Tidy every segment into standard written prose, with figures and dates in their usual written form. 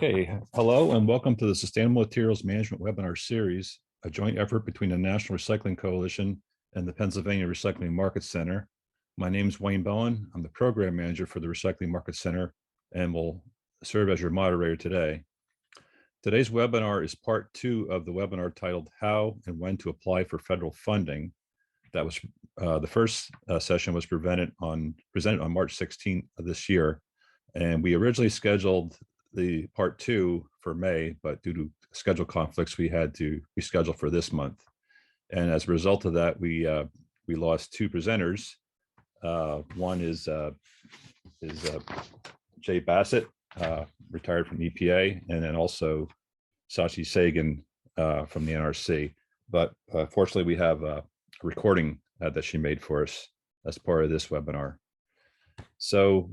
Okay, hello and welcome to the Sustainable Materials Management webinar series, a joint effort between the National Recycling Coalition and the Pennsylvania Recycling Market Center. My name is Wayne Bowen. I'm the program manager for the Recycling Market Center and will serve as your moderator today. Today's webinar is part 2 of the webinar titled How and When to Apply for Federal Funding. That was the first session was presented on March 16th of this year. And we originally scheduled the part 2 for May, but due to schedule conflicts, we had to reschedule for this month. And as a result of that, we lost 2 presenters. One is Jay Bassett, retired from EPA, and then also Sachi Sagan from the NRC. But fortunately, we have a recording that she made for us as part of this webinar. So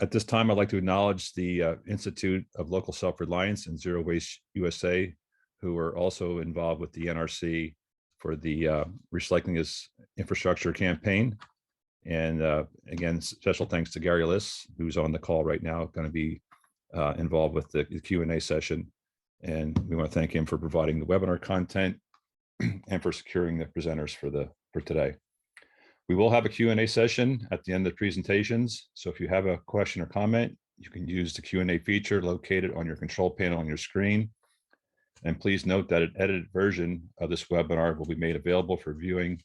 at this time, I'd like to acknowledge the Institute of Local Self-Reliance and Zero Waste USA, who are also involved with the NRC for the Recycling as Infrastructure campaign. And again, special thanks to Gary Liss, who's on the call right now, going to be involved with the Q&A session. And we want to thank him for providing the webinar content and for securing the presenters for today. We will have a Q&A session at the end of the presentations. So if you have a question or comment, you can use the Q&A feature located on your control panel on your screen. And please note that an edited version of this webinar will be made available for viewing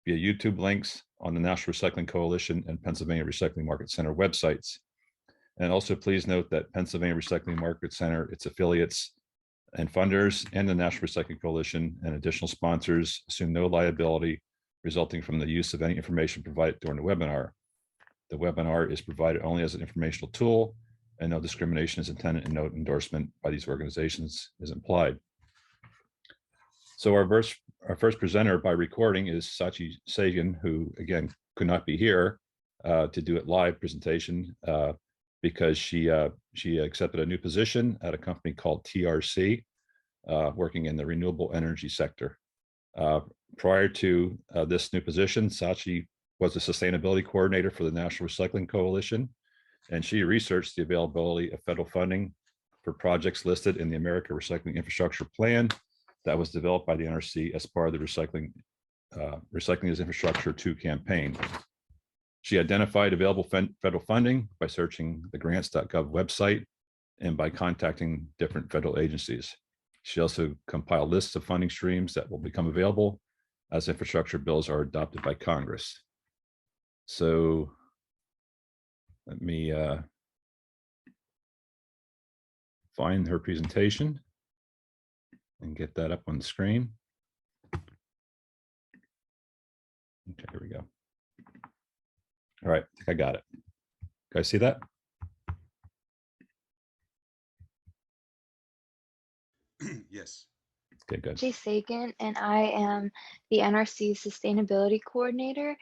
via YouTube links on the National Recycling Coalition and Pennsylvania Recycling Market Center websites. And also please note that Pennsylvania Recycling Market Center, its affiliates and funders, and the National Recycling Coalition and additional sponsors assume no liability resulting from the use of any information provided during the webinar. The webinar is provided only as an informational tool, and no discrimination is intended and no endorsement by these organizations is implied. So our first presenter by recording is Sachi Sagan, who again could not be here to do a live presentation because she accepted a new position at a company called TRC, working in the renewable energy sector. Prior to this new position, Sachi was a sustainability coordinator for the National Recycling Coalition, and she researched the availability of federal funding for projects listed in the America Recycling Infrastructure Plan that was developed by the NRC as part of the Recycling as Infrastructure 2 campaign. She identified available federal funding by searching the grants.gov website and by contacting different federal agencies. She also compiled lists of funding streams that will become available as infrastructure bills are adopted by Congress. So let me find her presentation and get that up on the screen. Okay, here we go. All right, I think I got it. You guys see that? Yes. Okay, good. Jay Sagan, and I am the NRC Sustainability Coordinator.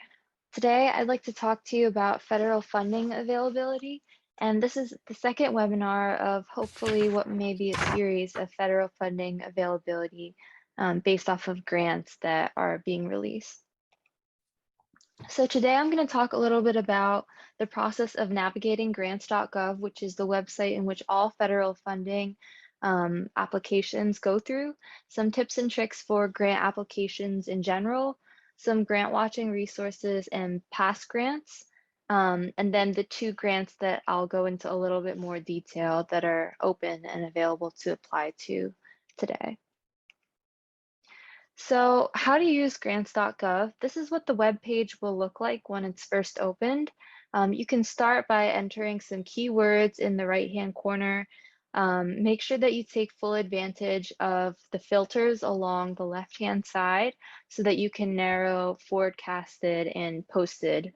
Today, I'd like to talk to you about federal funding availability. And this is the second webinar of hopefully what may be a series of federal funding availability based off of grants that are being released. So today I'm going to talk a little bit about the process of navigating grants.gov, which is the website in which all federal funding applications go through, some tips and tricks for grant applications in general, some grant watching resources and past grants, and then the 2 grants that I'll go into a little bit more detail that are open and available to apply to today. So how to use grants.gov. This is what the web page will look like when it's first opened. You can start by entering some keywords in the right-hand corner. Make sure that you take full advantage of the filters along the left-hand side so that you can narrow forecasted and posted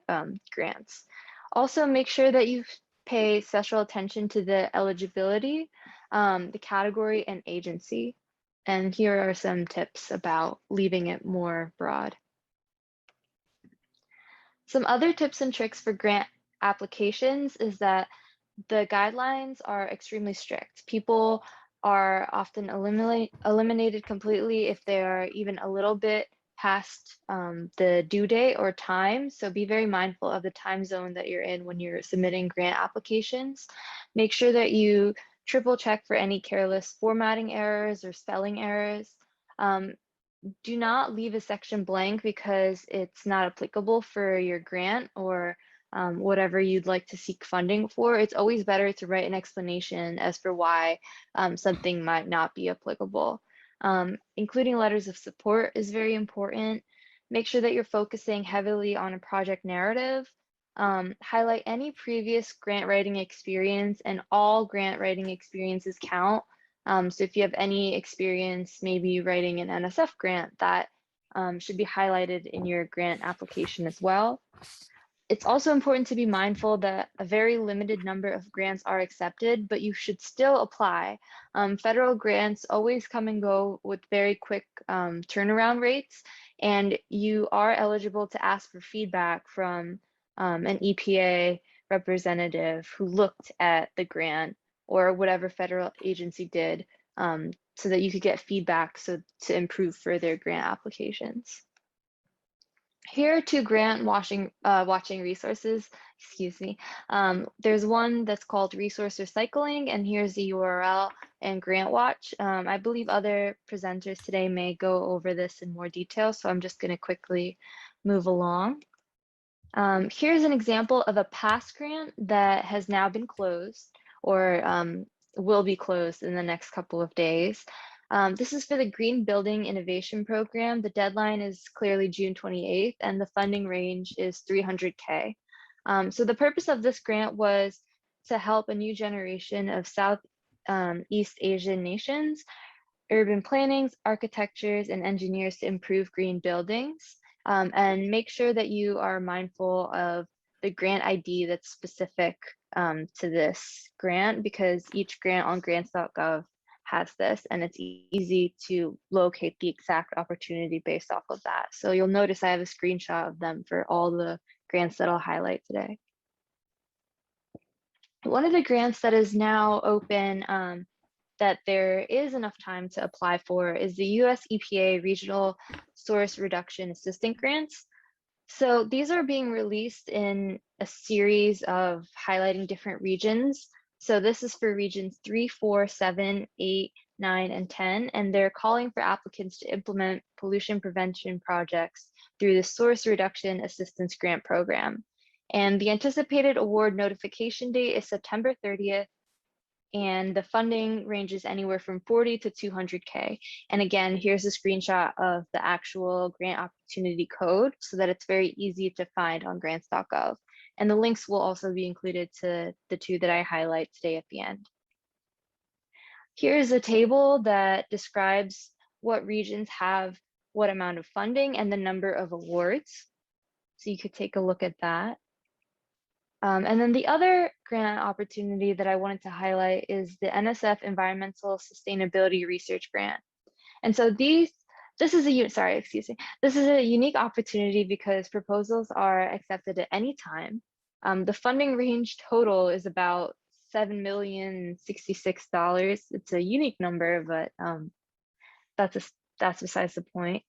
grants. Also, make sure that you pay special attention to the eligibility, the category, and agency. And here are some tips about leaving it more broad. Some other tips and tricks for grant applications is that the guidelines are extremely strict. People are often eliminated completely if they are even a little bit past the due date or time. So be very mindful of the time zone that you're in when you're submitting grant applications. Make sure that you triple check for any careless formatting errors or spelling errors. Do not leave a section blank because it's not applicable for your grant or whatever you'd like to seek funding for. It's always better to write an explanation as for why something might not be applicable. Including letters of support is very important. Make sure that you're focusing heavily on a project narrative. Highlight any previous grant writing experience, and all grant writing experiences count. So if you have any experience maybe writing an NSF grant, that should be highlighted in your grant application as well. It's also important to be mindful that a very limited number of grants are accepted, but you should still apply. Federal grants always come and go with very quick turnaround rates, and you are eligible to ask for feedback from an EPA representative who looked at the grant or whatever federal agency did, so that you could get feedback to improve further grant applications. Here are two grant watching resources, excuse me. There's one that's called Resource Recycling, and here's the URL and Grant Watch. I believe other presenters today may go over this in more detail, so I'm just going to quickly move along. Here's an example of a past grant that has now been closed or will be closed in the next couple of days. This is for the Green Building Innovation Program. The deadline is clearly June 28th, and the funding range is $300K. So the purpose of this grant was to help a new generation of Southeast Asian nations, urban plannings, architectures, and engineers to improve green buildings. And make sure that you are mindful of the grant ID that's specific to this grant, because each grant on grants.gov has this, and it's easy to locate the exact opportunity based off of that. So you'll notice I have a screenshot of them for all the grants that I'll highlight today. One of the grants that is now open that there is enough time to apply for is the US EPA Regional Source Reduction Assistant Grants. So these are being released in a series of highlighting different regions. So this is for regions 3, 4, 7, 8, 9, and 10, and they're calling for applicants to implement pollution prevention projects through the Source Reduction Assistance Grant Program. And the anticipated award notification date is September 30th, and the funding ranges anywhere from 40 to 200K. And again, here's a screenshot of the actual grant opportunity code so that it's very easy to find on grants.gov. And the links will also be included to the two that I highlight today at the end. Here's a table that describes what regions have what amount of funding and the number of awards. So you could take a look at that. And then the other grant opportunity that I wanted to highlight is the NSF Environmental Sustainability Research Grant. And so this is a unique opportunity because proposals are accepted at any time. The funding range total is about $7,066,000. It's a unique number, but that's besides the point.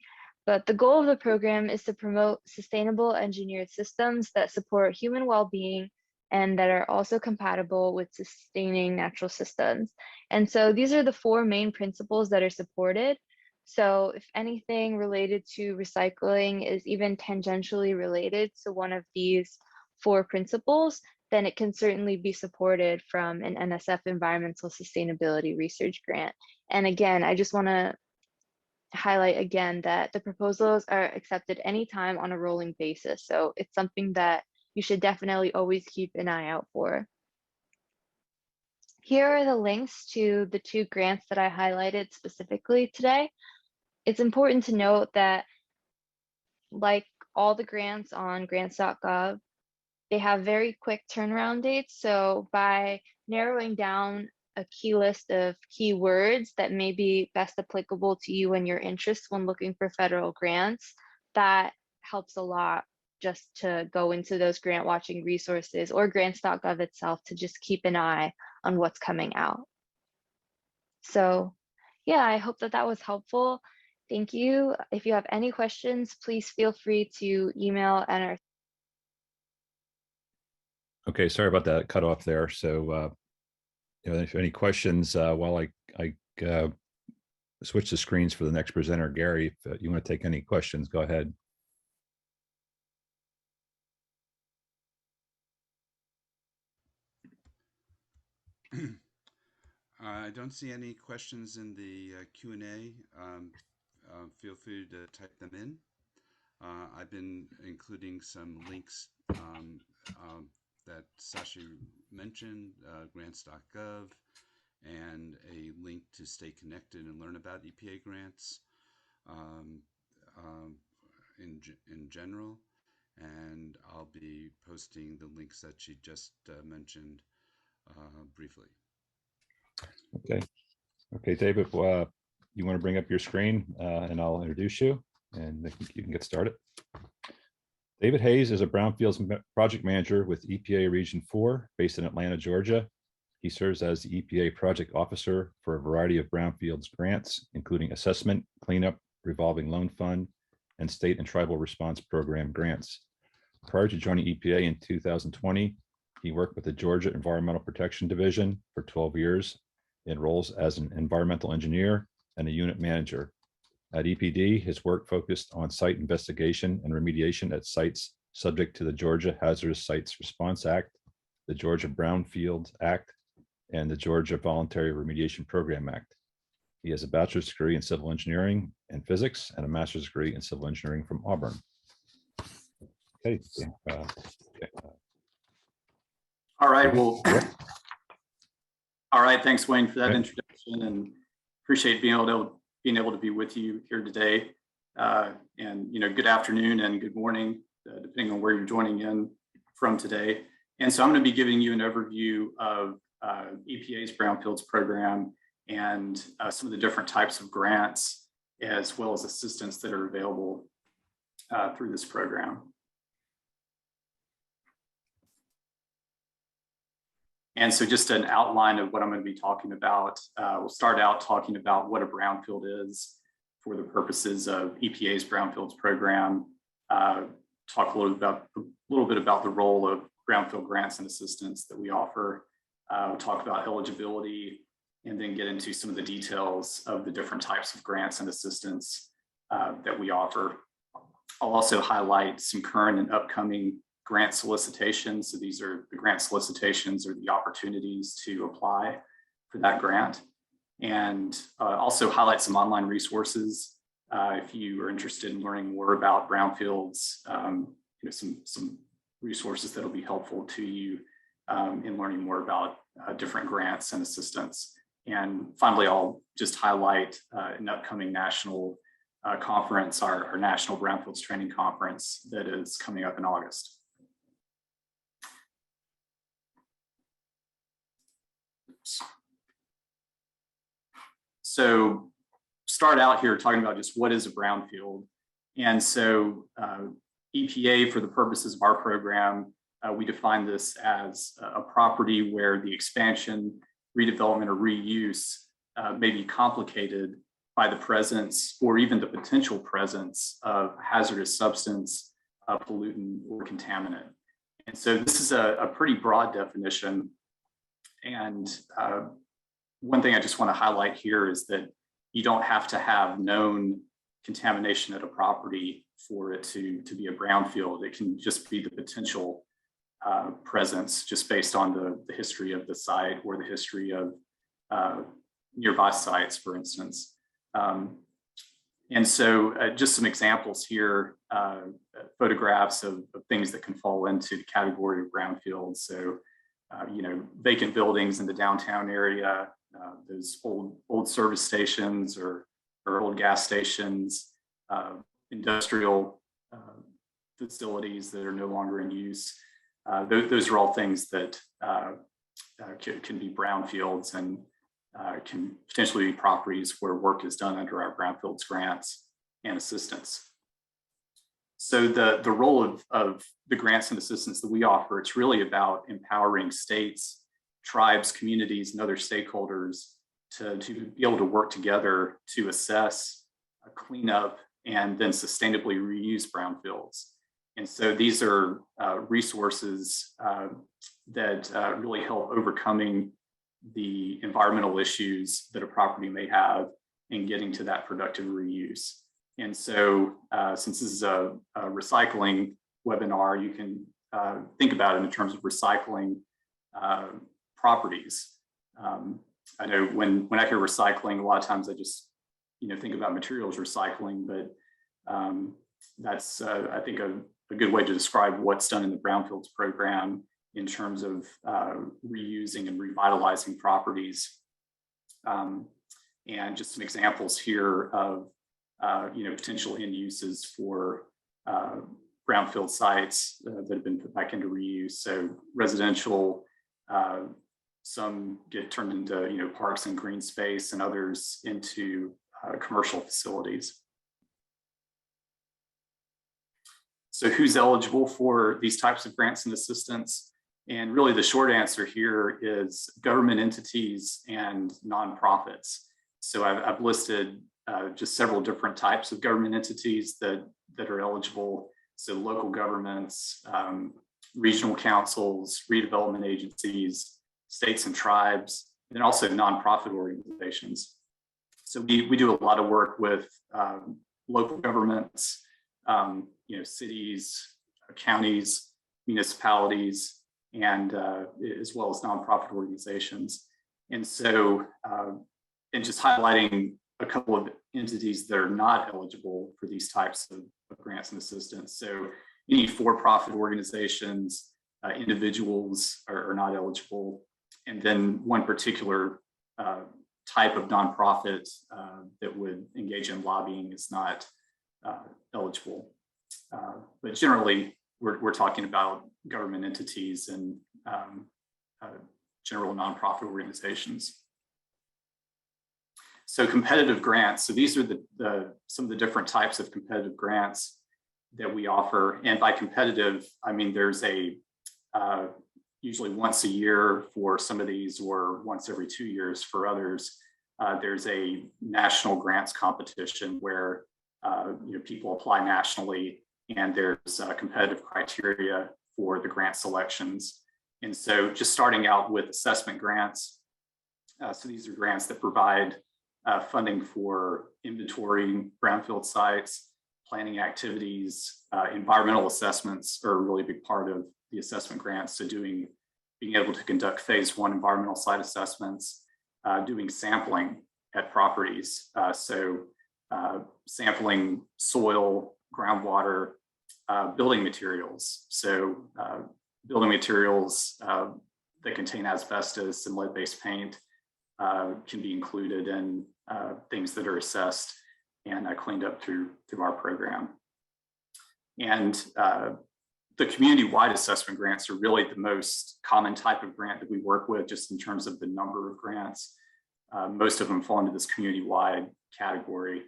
But the goal of the program is to promote sustainable engineered systems that support human well-being and that are also compatible with sustaining natural systems. And so these are the 4 main principles that are supported. So if anything related to recycling is even tangentially related to one of these 4 principles, then it can certainly be supported from an NSF Environmental Sustainability Research Grant. And again, I just want to highlight again that the proposals are accepted anytime on a rolling basis. So it's something that you should definitely always keep an eye out for. Here are the links to the 2 grants that I highlighted specifically today. It's important to note that, like all the grants on grants.gov, they have very quick turnaround dates. So by narrowing down a key list of keywords that may be best applicable to you and your interests when looking for federal grants, that helps a lot just to go into those grant watching resources or grants.gov itself to just keep an eye on what's coming out. So yeah, I hope that that was helpful. Thank you. If you have any questions, please feel free to email NRC. Okay, sorry about that cut off there. So if any questions while I switch the screens for the next presenter, Gary, if you want to take any questions, go ahead. I don't see any questions in the Q&A. Feel free to type them in. I've been including some links that Sashi mentioned, grants.gov, and a link to stay connected and learn about EPA grants in general. And I'll be posting the links that she just mentioned briefly. Okay, David, you want to bring up your screen and I'll introduce you and you can get started. David Hayes is a Brownfields project manager with EPA Region 4 based in Atlanta, Georgia. He serves as the EPA project officer for a variety of Brownfields grants, including assessment, cleanup, revolving loan fund, and state and tribal response program grants. Prior to joining EPA in 2020, he worked with the Georgia Environmental Protection Division for 12 years in roles as an environmental engineer and a unit manager. At EPD, his work focused on site investigation and remediation at sites subject to the Georgia Hazardous Sites Response Act, the Georgia Brownfields Act, and the Georgia Voluntary Remediation Program Act. He has a bachelor's degree in civil engineering and physics and a master's degree in civil engineering from Auburn. Okay. All right. Well, all right. Thanks, Wayne, for that introduction, and appreciate being able to be with you here today. And good afternoon and good morning, depending on where you're joining in from today. And so I'm going to be giving you an overview of EPA's Brownfields program and some of the different types of grants, as well as assistance that are available through this program. And so just an outline of what I'm going to be talking about. We'll start out talking about what a brownfield is for the purposes of EPA's Brownfields program. Talk a little bit about the role of brownfield grants and assistance that we offer. We'll talk about eligibility, and then get into some of the details of the different types of grants and assistance that we offer. I'll also highlight some current and upcoming grant solicitations. So these are the grant solicitations, or the opportunities to apply for that grant. And also highlight some online resources if you are interested in learning more about brownfields, some resources that will be helpful to you in learning more about different grants and assistance. And finally, I'll just highlight an upcoming national conference, our National Brownfields Training Conference that is coming up in August. So start out here talking about just what is a brownfield. And so EPA, for the purposes of our program, we define this as a property where the expansion, redevelopment, or reuse may be complicated by the presence or even the potential presence of hazardous substance, pollutant, or contaminant. And so this is a pretty broad definition. And one thing I just want to highlight here is that you don't have to have known contamination at a property for it to be a brownfield. It can just be the potential presence, just based on the history of the site or the history of nearby sites, for instance. And so just some examples here, photographs of things that can fall into the category of brownfields. So, vacant buildings in the downtown area, those old service stations or old gas stations, industrial facilities that are no longer in use. Those are all things that can be brownfields and can potentially be properties where work is done under our Brownfields grants and assistance. So the role of the grants and assistance that we offer, it's really about empowering states, tribes, communities, and other stakeholders to be able to work together to assess, clean up, and then sustainably reuse brownfields. And so these are resources that really help overcoming the environmental issues that a property may have in getting to that productive reuse. And so since this is a recycling webinar, you can think about it in terms of recycling properties. I know when I hear recycling, a lot of times I just think about materials recycling, but that's I think a good way to describe what's done in the Brownfields program in terms of reusing and revitalizing properties. And just some examples here of potential end uses for brownfield sites that have been put back into reuse. So residential, some get turned into parks and green space, and others into commercial facilities. So who's eligible for these types of grants and assistance? And really the short answer here is government entities and nonprofits. So I've listed just several different types of government entities that are eligible. So local governments, regional councils, redevelopment agencies, states and tribes, and then also nonprofit organizations. So we do a lot of work with local governments, cities, counties, municipalities, and as well as nonprofit organizations. And so, and just highlighting a couple of entities that are not eligible for these types of grants and assistance. So any for-profit organizations, individuals are not eligible. And then one particular type of nonprofit that would engage in lobbying is not eligible. But generally, we're talking about government entities and general nonprofit organizations. So competitive grants. So these are some of the different types of competitive grants that we offer. And by competitive, I mean there's a usually once a year for some of these, or once every 2 years for others. There's a national grants competition where people apply nationally, and there's competitive criteria for the grant selections. And so just starting out with assessment grants. So these are grants that provide funding for inventorying brownfield sites, planning activities, environmental assessments are a really big part of the assessment grants. So being able to conduct phase 1 environmental site assessments, doing sampling at properties. Sampling soil, groundwater, building materials. So building materials that contain asbestos and lead-based paint can be included in things that are assessed and cleaned up through our program. And the community-wide assessment grants are really the most common type of grant that we work with, just in terms of the number of grants. Most of them fall into this community-wide category.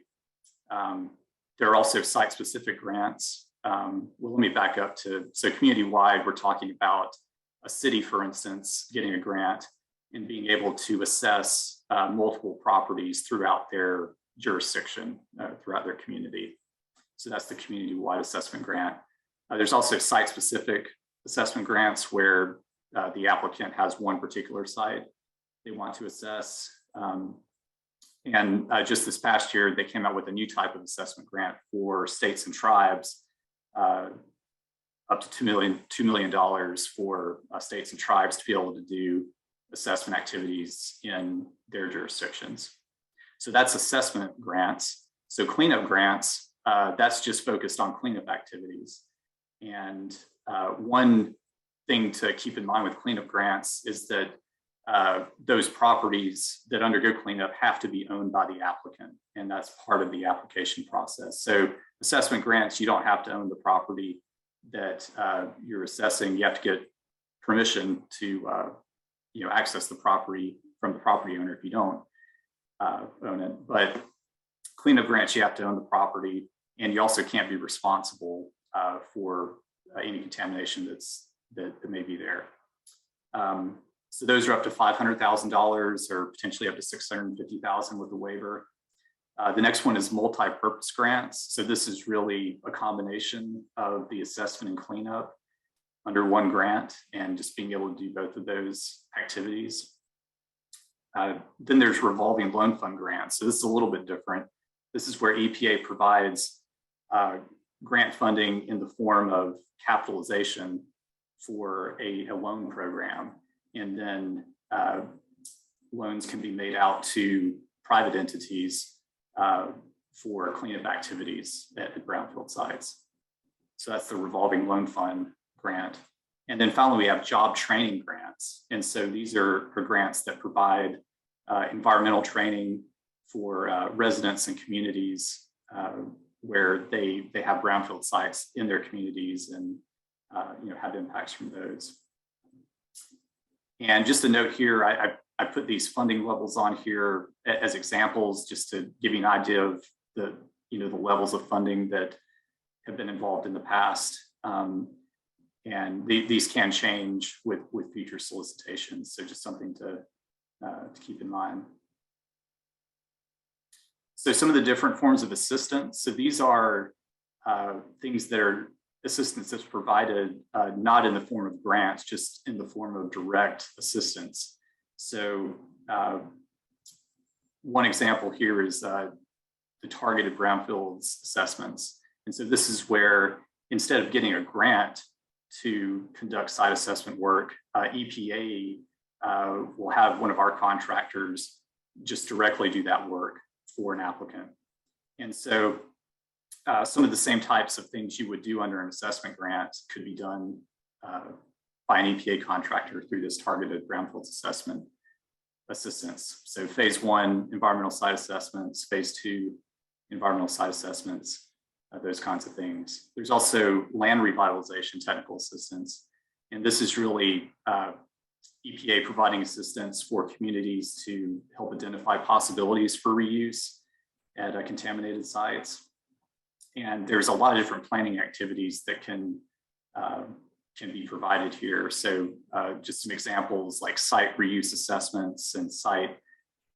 There are also site-specific grants. Well, let me back up so community-wide, we're talking about a city, for instance, getting a grant and being able to assess multiple properties throughout their jurisdiction, throughout their community. So that's the community-wide assessment grant. There's also site-specific assessment grants where the applicant has one particular site they want to assess. And just this past year, they came out with a new type of assessment grant for states and tribes, up to $2 million for states and tribes to be able to do assessment activities in their jurisdictions. So that's assessment grants. So cleanup grants, that's just focused on cleanup activities. And one thing to keep in mind with cleanup grants is that those properties that undergo cleanup have to be owned by the applicant, and that's part of the application process. So assessment grants, you don't have to own the property that you're assessing. You have to get permission to access the property from the property owner if you don't own it. But cleanup grants, you have to own the property, and you also can't be responsible for any contamination that may be there. So those are up to $500,000 or potentially up to $650,000 with a waiver. The next one is multi-purpose grants. So this is really a combination of the assessment and cleanup under one grant, and just being able to do both of those activities. Then there's revolving loan fund grants. So this is a little bit different. This is where EPA provides grant funding in the form of capitalization for a loan program. And then loans can be made out to private entities for cleanup activities at brownfield sites. So that's the revolving loan fund grant. And then finally, we have job training grants. And so these are grants that provide environmental training for residents and communities where they have brownfield sites in their communities and have impacts from those. And just a note here, I put these funding levels on here as examples just to give you an idea of the levels of funding that have been involved in the past. And these can change with future solicitations. So just something to keep in mind. So some of the different forms of assistance. So these are things that are assistance that's provided not in the form of grants, just in the form of direct assistance. So one example here is the targeted brownfields assessments. And so this is where instead of getting a grant to conduct site assessment work, EPA will have one of our contractors just directly do that work for an applicant. And so some of the same types of things you would do under an assessment grant could be done by an EPA contractor through this targeted brownfields assessment assistance. So phase 1, environmental site assessments, phase 2, environmental site assessments, those kinds of things. There's also land revitalization technical assistance. And this is really EPA providing assistance for communities to help identify possibilities for reuse at contaminated sites. And there's a lot of different planning activities that can be provided here. So just some examples like site reuse assessments and site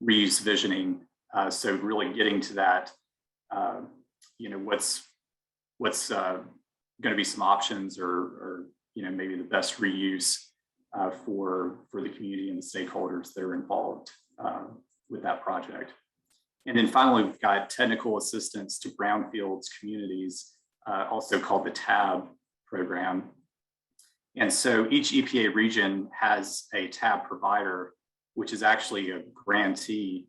reuse visioning. So really getting to that, what's going to be some options or maybe the best reuse for the community and the stakeholders that are involved with that project. And then finally, we've got technical assistance to brownfields communities, also called the TAB program. And so each EPA region has a TAB provider, which is actually a grantee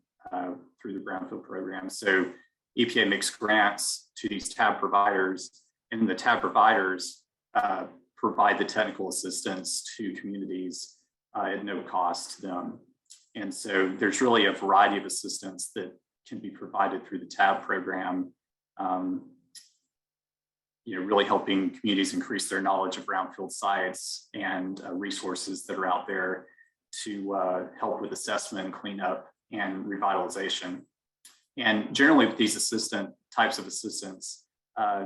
through the brownfield program. So EPA makes grants to these TAB providers, and the TAB providers provide the technical assistance to communities at no cost to them. And so there's really a variety of assistance that can be provided through the TAB program, really helping communities increase their knowledge of brownfield sites and resources that are out there to help with assessment, cleanup, and revitalization. And generally with these types of assistance,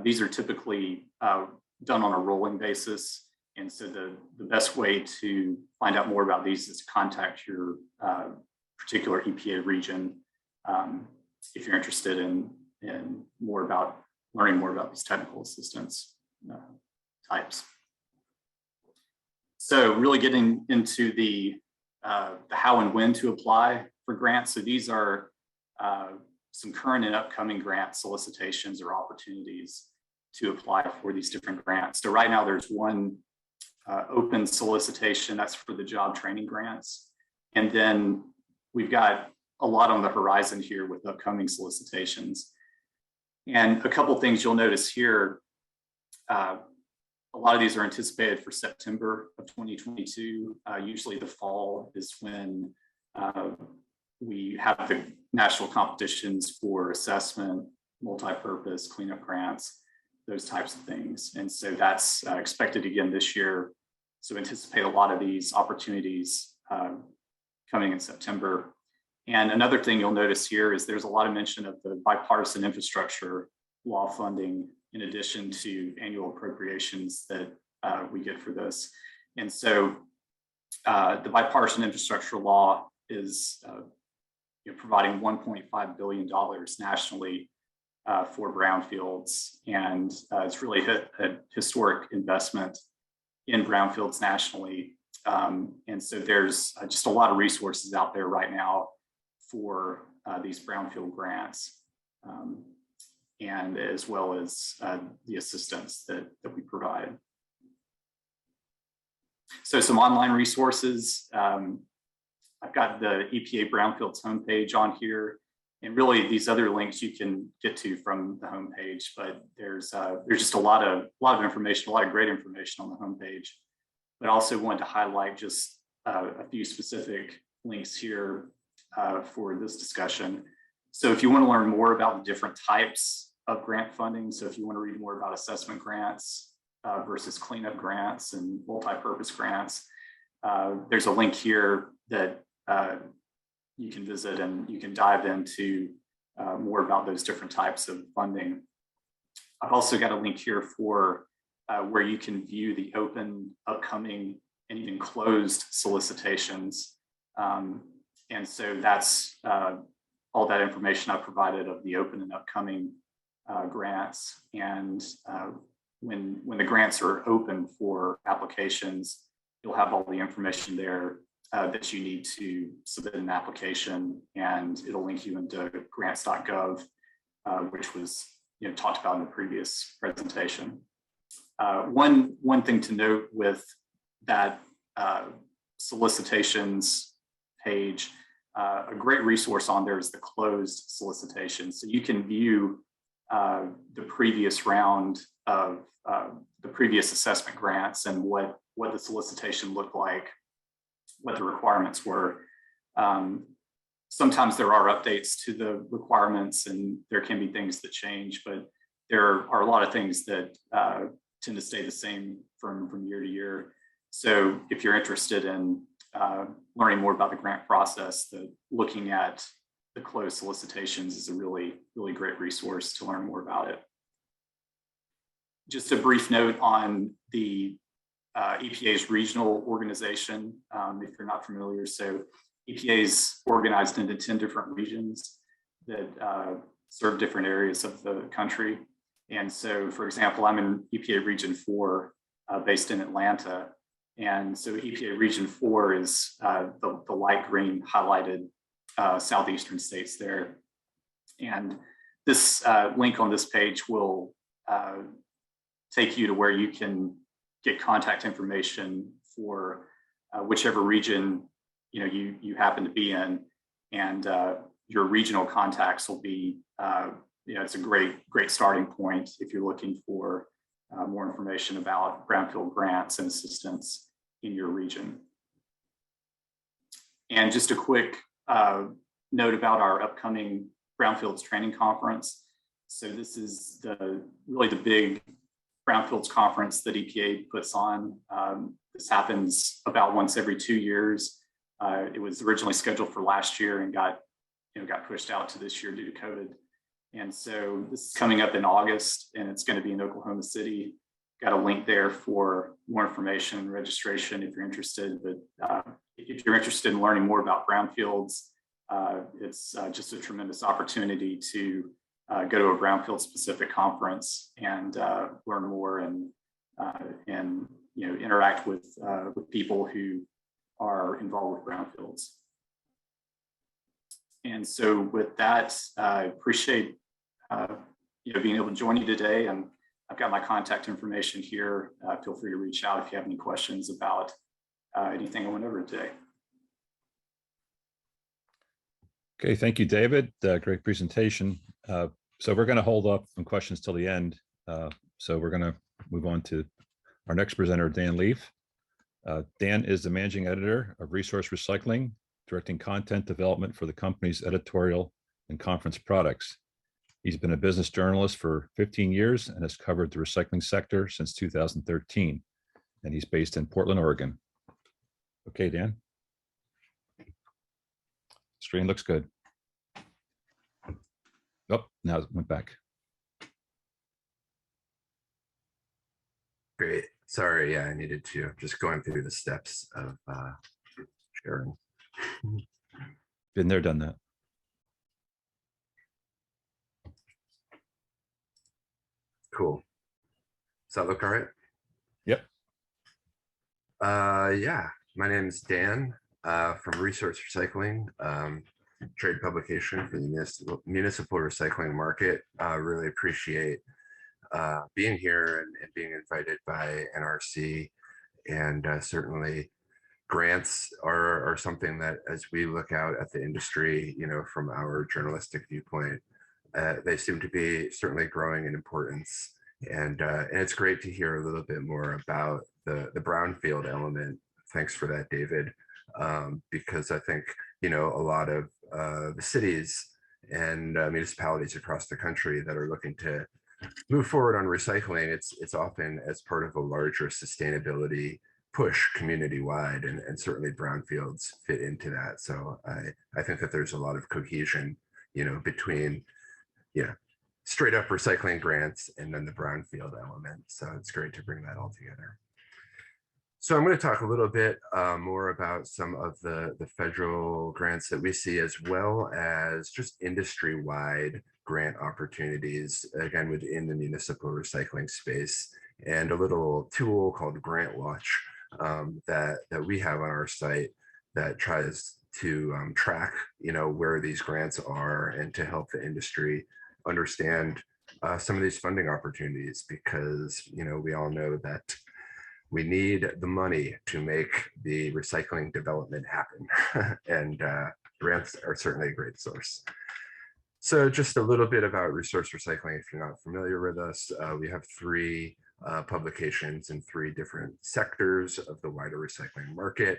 these are typically done on a rolling basis. And so the best way to find out more about these is to contact your particular EPA region if you're interested in learning more about these technical assistance types. So really getting into the how and when to apply for grants. So these are some current and upcoming grant solicitations or opportunities to apply for these different grants. So right now there's one open solicitation, that's for the job training grants. And then we've got a lot on the horizon here with upcoming solicitations. And a couple things you'll notice here, a lot of these are anticipated for September of 2022. Usually the fall is when we have the national competitions for assessment, multi-purpose, cleanup grants, those types of things. And so that's expected again this year. So anticipate a lot of these opportunities coming in September. And another thing you'll notice here is there's a lot of mention of the bipartisan infrastructure law funding in addition to annual appropriations that we get for this. And so the bipartisan infrastructure law is providing $1.5 billion nationally for brownfields. And it's really a historic investment in brownfields nationally. And so there's just a lot of resources out there right now for these brownfield grants, and as well as the assistance that we provide. So some online resources. I've got the EPA Brownfields homepage on here, and really these other links you can get to from the homepage. But there's just a lot of information, a lot of great information on the homepage. But I also wanted to highlight just a few specific links here for this discussion. So if you want to learn more about the different types of grant funding, so if you want to read more about assessment grants versus cleanup grants and multi-purpose grants, there's a link here that you can visit, and you can dive into more about those different types of funding. I've also got a link here for where you can view the open, upcoming, and even closed solicitations. And so that's all that information I provided of the open and upcoming grants. And when the grants are open for applications, you'll have all the information there that you need to submit an application, and it'll link you into grants.gov, which was talked about in the previous presentation. One thing to note with that solicitations page, a great resource on there is the closed solicitation. So you can view the previous round of the previous assessment grants and what the solicitation looked like, what the requirements were. Sometimes there are updates to the requirements, and there can be things that change, but there are a lot of things that tend to stay the same from year to year. So if you're interested in learning more about the grant process, looking at the closed solicitations is a really great resource to learn more about it. Just a brief note on the EPA's regional organization, if you're not familiar. So EPA is organized into 10 different regions that serve different areas of the country. And so, for example, I'm in EPA Region 4, based in Atlanta. And so EPA Region 4 is the light green highlighted southeastern states there. And this link on this page will take you to where you can get contact information for whichever region you happen to be in, and your regional contacts will be it's a great starting point if you're looking for more information about brownfield grants and assistance in your region. And just a quick note about our upcoming Brownfields Training Conference. So this is really the big Brownfields conference that EPA puts on. This happens about once every 2 years. It was originally scheduled for last year and got pushed out to this year due to COVID. And so this is coming up in August, and it's going to be in Oklahoma City. Got a link there for more information and registration if you're interested. But if you're interested in learning more about brownfields, it's just a tremendous opportunity to go to a brownfield specific conference and learn more and interact with people who are involved with brownfields. And so with that, I appreciate being able to join you today, and I've got my contact information here. Feel free to reach out if you have any questions about anything I went over today. Okay, thank you, David. Great presentation. So we're going to hold up some questions till the end. So we're going to move on to our next presenter, Dan Leaf. Dan is the managing editor of Resource Recycling, directing content development for the company's editorial and conference products. He's been a business journalist for 15 years and has covered the recycling sector since 2013. And he's based in Portland, Oregon. Okay, Dan. Screen looks good. Oh, now it went back. Great. Sorry, yeah, I needed to. Just going through the steps of sharing. Been there, done that. Cool. Does that look all right? Yep. Yeah. My name is Dan from Resource Recycling, trade publication for the municipal recycling market. Really appreciate being here and being invited by NRC, and certainly grants are something that, as we look out at the industry, from our journalistic viewpoint, they seem to be certainly growing in importance. And it's great to hear a little bit more about the brownfield element. Thanks for that, David, because I think, a lot of the cities and municipalities across the country that are looking to move forward on recycling, it's often as part of a larger sustainability push community-wide, and certainly brownfields fit into that. So I think that there's a lot of cohesion, between straight up recycling grants and then the brownfield element. So it's great to bring that all together. So I'm going to talk a little bit more about some of the federal grants that we see, as well as just industry-wide grant opportunities, again, within the municipal recycling space, and a little tool called Grant Watch that we have on our site that tries to track, where these grants are, and to help the industry understand some of these funding opportunities, because, we all know that we need the money to make the recycling development happen. And grants are certainly a great source. So just a little bit about Resource Recycling, if you're not familiar with us. We have 3 publications in 3 different sectors of the wider recycling market.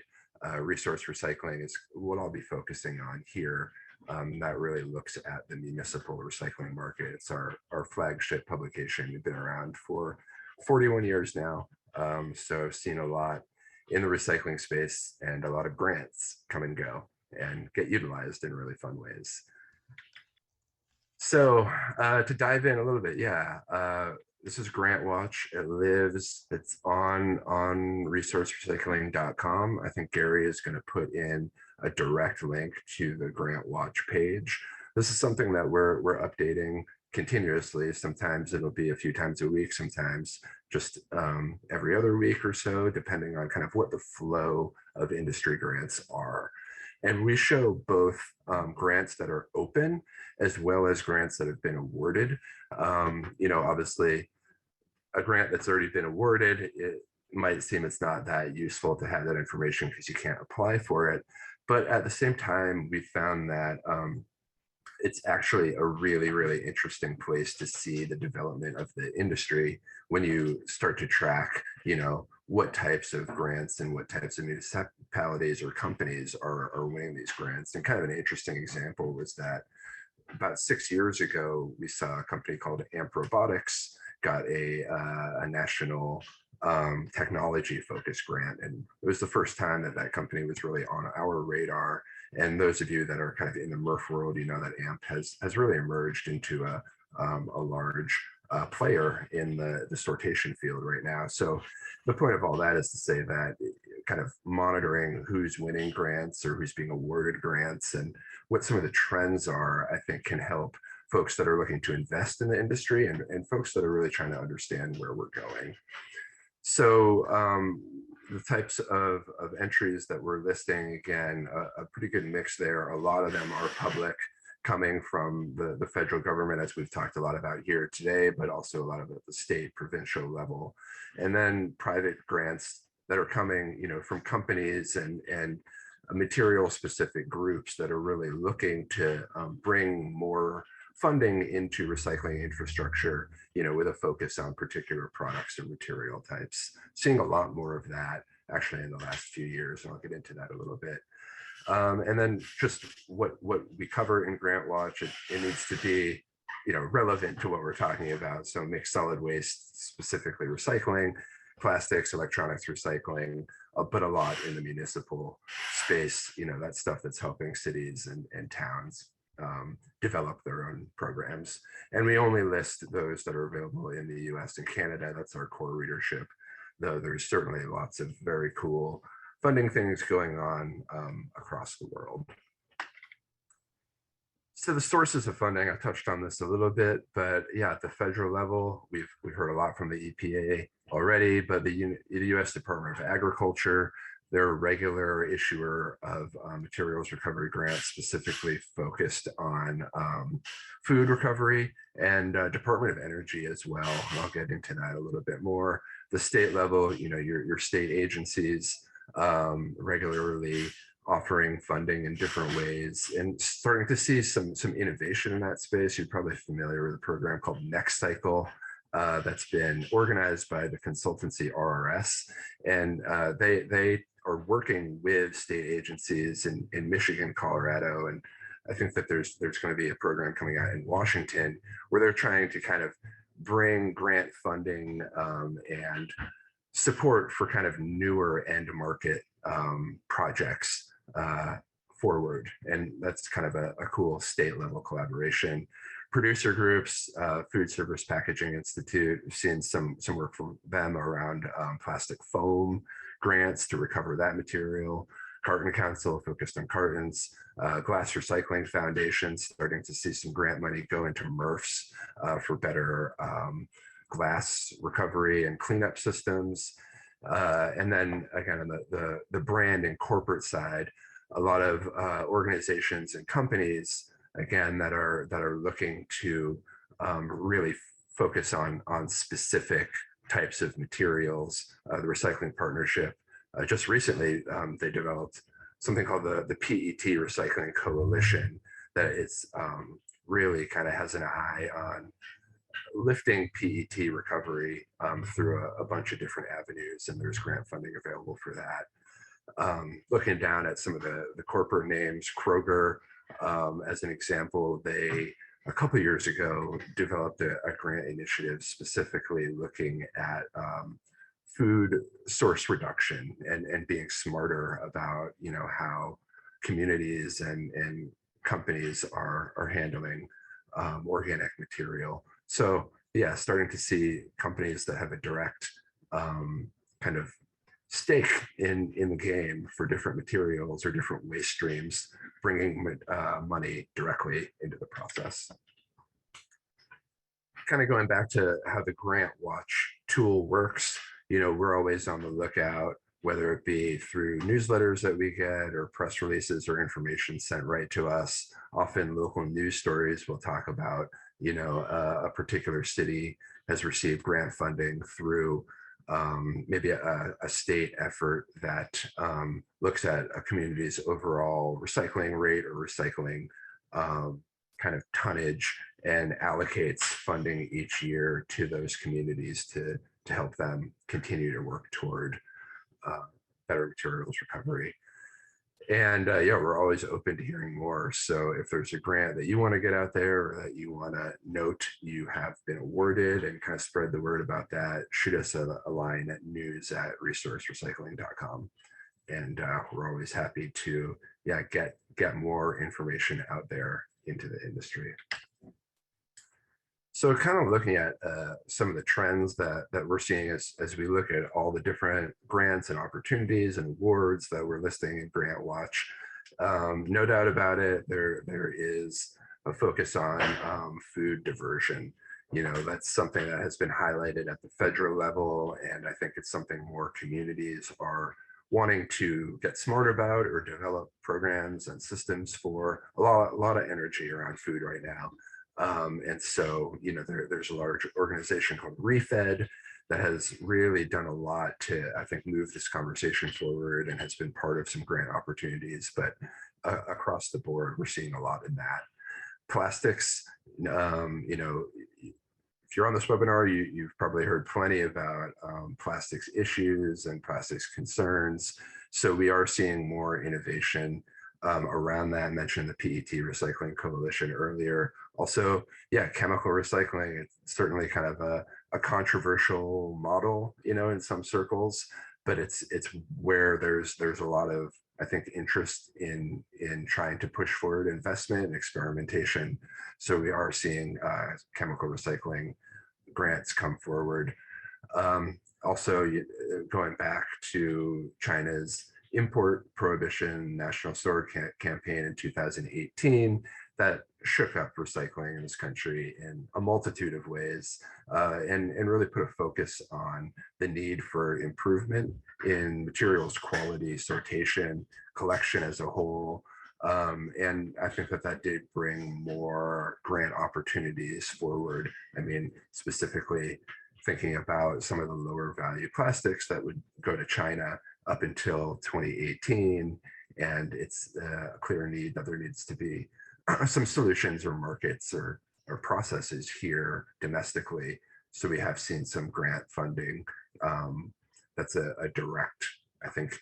Resource Recycling is what I'll be focusing on here. That really looks at the municipal recycling market. It's our flagship publication. We've been around for 41 years now. So I've seen a lot in the recycling space, and a lot of grants come and go and get utilized in really fun ways. So to dive in a little bit, this is Grant Watch. It's on resourcerecycling.com. I think Gary is going to put in a direct link to the Grant Watch page. This is something that we're updating continuously. Sometimes it'll be a few times a week, sometimes just every other week or so, depending on kind of what the flow of industry grants are. And we show both grants that are open, as well as grants that have been awarded. Obviously, a grant that's already been awarded, it might seem it's not that useful to have that information because you can't apply for it. But at the same time, we found that it's actually a really, really interesting place to see the development of the industry when you start to track, what types of grants and what types of municipalities or companies are winning these grants. And kind of an interesting example was that about 6 years ago, we saw a company called AMP Robotics got a national technology focused grant. And it was the first time that company was really on our radar. And those of you that are kind of in the MRF world, that AMP has really emerged into a large player in the sortation field right now. So the point of all that is to say that kind of monitoring who's winning grants or who's being awarded grants and what some of the trends are, I think can help folks that are looking to invest in the industry and folks that are really trying to understand where we're going. So the types of entries that we're listing, again, a pretty good mix there. A lot of them are public, coming from the federal government, as we've talked a lot about here today, but also a lot of at the state, provincial level. And then private grants that are coming, from companies and material specific groups that are really looking to bring more funding into recycling infrastructure, with a focus on particular products or material types. Seeing a lot more of that actually in the last few years, and I'll get into that a little bit. And then just what we cover in Grant Watch, it needs to be, relevant to what we're talking about. So mixed solid waste, specifically recycling, plastics, electronics recycling, but a lot in the municipal space, that stuff that's helping cities and towns develop their own programs. And we only list those that are available in the US and Canada. That's our core readership, though there's certainly lots of very cool funding things going on across the world. So the sources of funding, I touched on this a little bit, but yeah, at the federal level, we've heard a lot from the EPA already, but the US Department of Agriculture They're a regular issuer of materials recovery grants specifically focused on food recovery, and Department of Energy as well. And I'll get into that a little bit more. The state level, your state agencies regularly offering funding in different ways, and starting to see some innovation in that space. You're probably familiar with a program called Next Cycle that's been organized by the consultancy RRS, and they are working with state agencies in Michigan, Colorado, and I think that there's going to be a program coming out in Washington where they're trying to kind of bring grant funding and support for kind of newer end market projects forward. And that's kind of a cool state level collaboration. Producer groups, Food Service Packaging Institute, we've seen some work from them around plastic foam grants to recover that material. Carton Council focused on cartons. Glass Recycling Foundation starting to see some grant money go into MRFs for better glass recovery and cleanup systems. And then again, on the brand and corporate side, a lot of organizations and companies, again, that are looking to really focus on specific types of materials. The Recycling Partnership, just recently, they developed something called the PET Recycling Coalition that it's really kind of has an eye on lifting PET recovery through a bunch of different avenues, and there's grant funding available for that. Looking down at some of the corporate names, Kroger, as an example, they a couple of years ago developed a grant initiative specifically looking at food source reduction and being smarter about how communities and companies are handling organic material. So yeah, starting to see companies that have a direct kind of stake in the game for different materials or different waste streams, bringing money directly into the process. Kind of going back to how the Grant Watch tool works, we're always on the lookout, whether it be through newsletters that we get or press releases or information sent right to us. Often local news stories will talk about, a particular city has received grant funding through maybe a state effort that looks at a community's overall recycling rate or recycling kind of tonnage and allocates funding each year to those communities to help them continue to work toward better materials recovery. And yeah, we're always open to hearing more. So if there's a grant that you want to get out there or that you want to note you have been awarded and kind of spread the word about that, shoot us a line at news@resourcerecycling.com. And we're always happy to get more information out there into the industry. So kind of looking at some of the trends that we're seeing as we look at all the different grants and opportunities and awards that we're listing in Grant Watch, no doubt about it, there is a focus on food diversion. That's something that has been highlighted at the federal level, and I think it's something more communities are wanting to get smart about or develop programs and systems for. A lot of energy around food right now. And so, there's a large organization called ReFed that has really done a lot to, I think, move this conversation forward and has been part of some grant opportunities. But across the board, we're seeing a lot in that. Plastics, if you're on this webinar, you've probably heard plenty about plastics issues and plastics concerns. So we are seeing more innovation around that. I mentioned the PET Recycling Coalition earlier. Also, yeah, chemical recycling, it's certainly kind of a controversial model, in some circles, but it's where there's a lot of, I think, interest in trying to push forward investment and experimentation. So we are seeing chemical recycling grants come forward. Also, going back to China's import prohibition national sword campaign in 2018, that shook up recycling in this country in a multitude of ways, and really put a focus on the need for improvement in materials quality, sortation, collection as a whole. And I think that that did bring more grant opportunities forward. I mean, specifically thinking about some of the lower value plastics that would go to China up until 2018. And it's a clear need that there needs to be some solutions or markets or processes here domestically. So we have seen some grant funding. That's a direct, I think,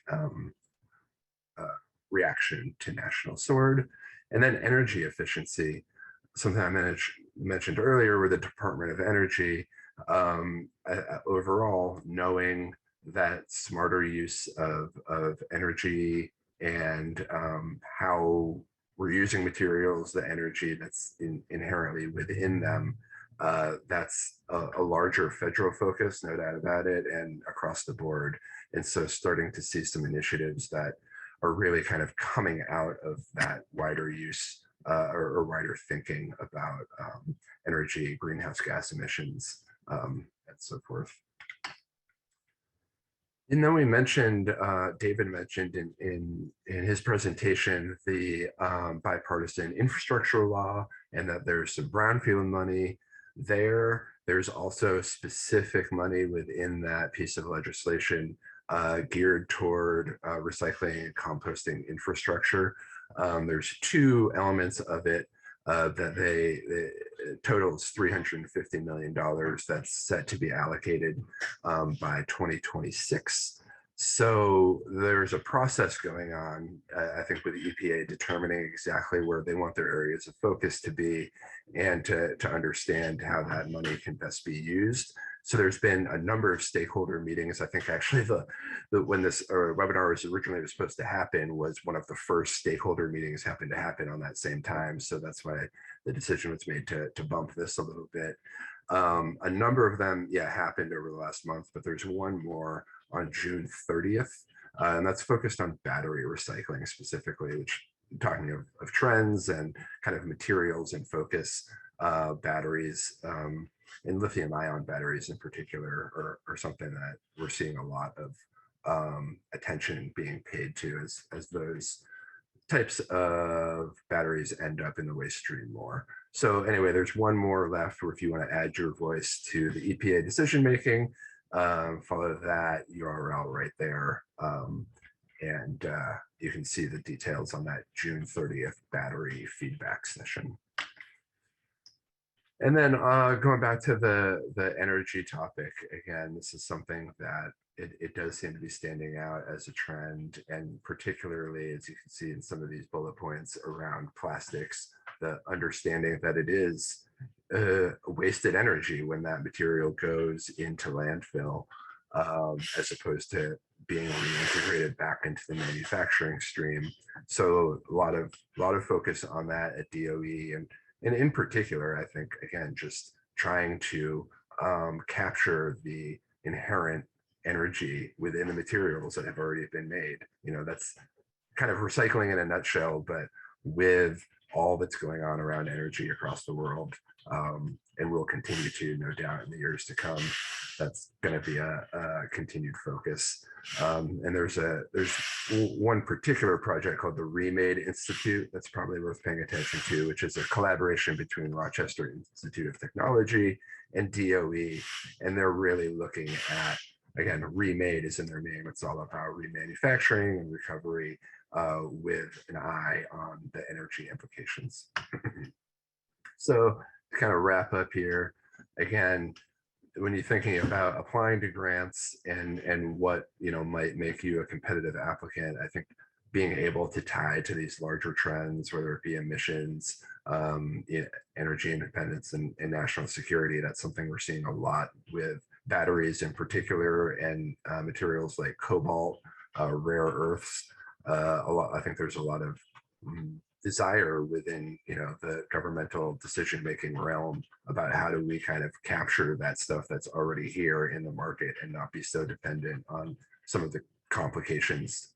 reaction to National Sword. And then energy efficiency, something I mentioned earlier with the Department of Energy. Overall, knowing that smarter use of energy and how we're using materials, the energy that's inherently within them, that's a larger federal focus, no doubt about it, and across the board. And so starting to see some initiatives that are really kind of coming out of that wider use or wider thinking about energy, greenhouse gas emissions, and so forth. And then we mentioned, David mentioned in his presentation, the bipartisan infrastructure law, and that there's some brownfield money there. There's also specific money within that piece of legislation geared toward recycling and composting infrastructure. There's two elements of it that it totals $350 million that's set to be allocated by 2026. So there's a process going on, I think, with the EPA determining exactly where they want their areas of focus to be and to understand how that money can best be used. So there's been a number of stakeholder meetings. I think actually when this webinar was originally supposed to happen was one of the first stakeholder meetings happened to happen on that same time. So that's why the decision was made to bump this a little bit. A number of them, happened over the last month, but there's one more on June 30th. And that's focused on battery recycling specifically, which talking of trends and kind of materials in focus, batteries, and lithium ion batteries in particular are something that we're seeing a lot of attention being paid to as those types of batteries end up in the waste stream more. So anyway, there's one more left where if you want to add your voice to the EPA decision making, follow that URL right there. And you can see the details on that June 30th battery feedback session. And then going back to the energy topic, again, this is something that it does seem to be standing out as a trend, and particularly as you can see in some of these bullet points around plastics, the understanding that it is wasted energy when that material goes into landfill, as opposed to being reintegrated back into the manufacturing stream. So a lot of focus on that at DOE, and in particular, I think, again, just trying to capture the inherent energy within the materials that have already been made. You know, that's kind of recycling in a nutshell, but with all that's going on around energy across the world, and will continue to, no doubt, in the years to come. That's going to be a continued focus. And there's one particular project called the Remade Institute that's probably worth paying attention to, which is a collaboration between Rochester Institute of Technology and DOE. And they're really looking at, again, Remade is in their name. It's all about remanufacturing and recovery with an eye on the energy implications. So to kind of wrap up here, again, when you're thinking about applying to grants and what might make you a competitive applicant, I think being able to tie to these larger trends, whether it be emissions, energy independence, and national security, that's something we're seeing a lot with batteries in particular, and materials like cobalt, rare earths. I think there's a lot of desire within the governmental decision-making realm about how do we kind of capture that stuff that's already here in the market and not be so dependent on some of the complications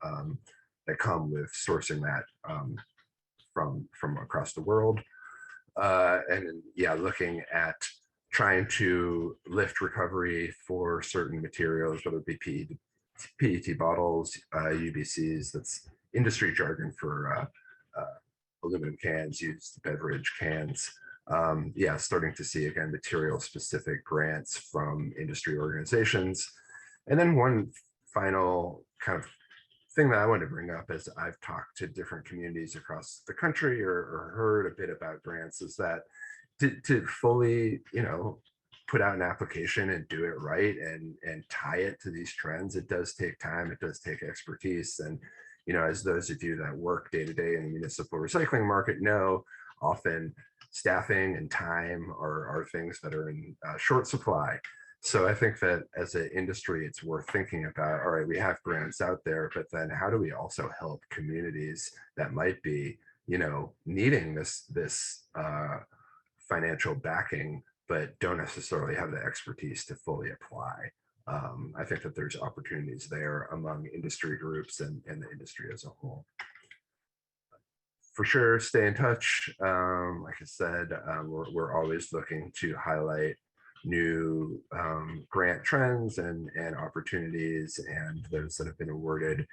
that come with sourcing that from across the world. And yeah, looking at trying to lift recovery for certain materials, whether it be PET bottles, UBCs, that's industry jargon for aluminum cans, used beverage cans. Yeah, starting to see again material specific grants from industry organizations. And then one final kind of thing that I want to bring up as I've talked to different communities across the country or heard a bit about grants is that to fully, put out an application and do it right and tie it to these trends, it does take time, it does take expertise. And, as those of you that work day to day in the municipal recycling market know, often staffing and time are things that are in short supply. So I think that as an industry, it's worth thinking about, all right, we have grants out there, but then how do we also help communities that might be, needing this financial backing, but don't necessarily have the expertise to fully apply. I think that there's opportunities there among industry groups and the industry as a whole. For sure, stay in touch. Like I said, we're always looking to highlight new grant trends and opportunities and those that have been awarded.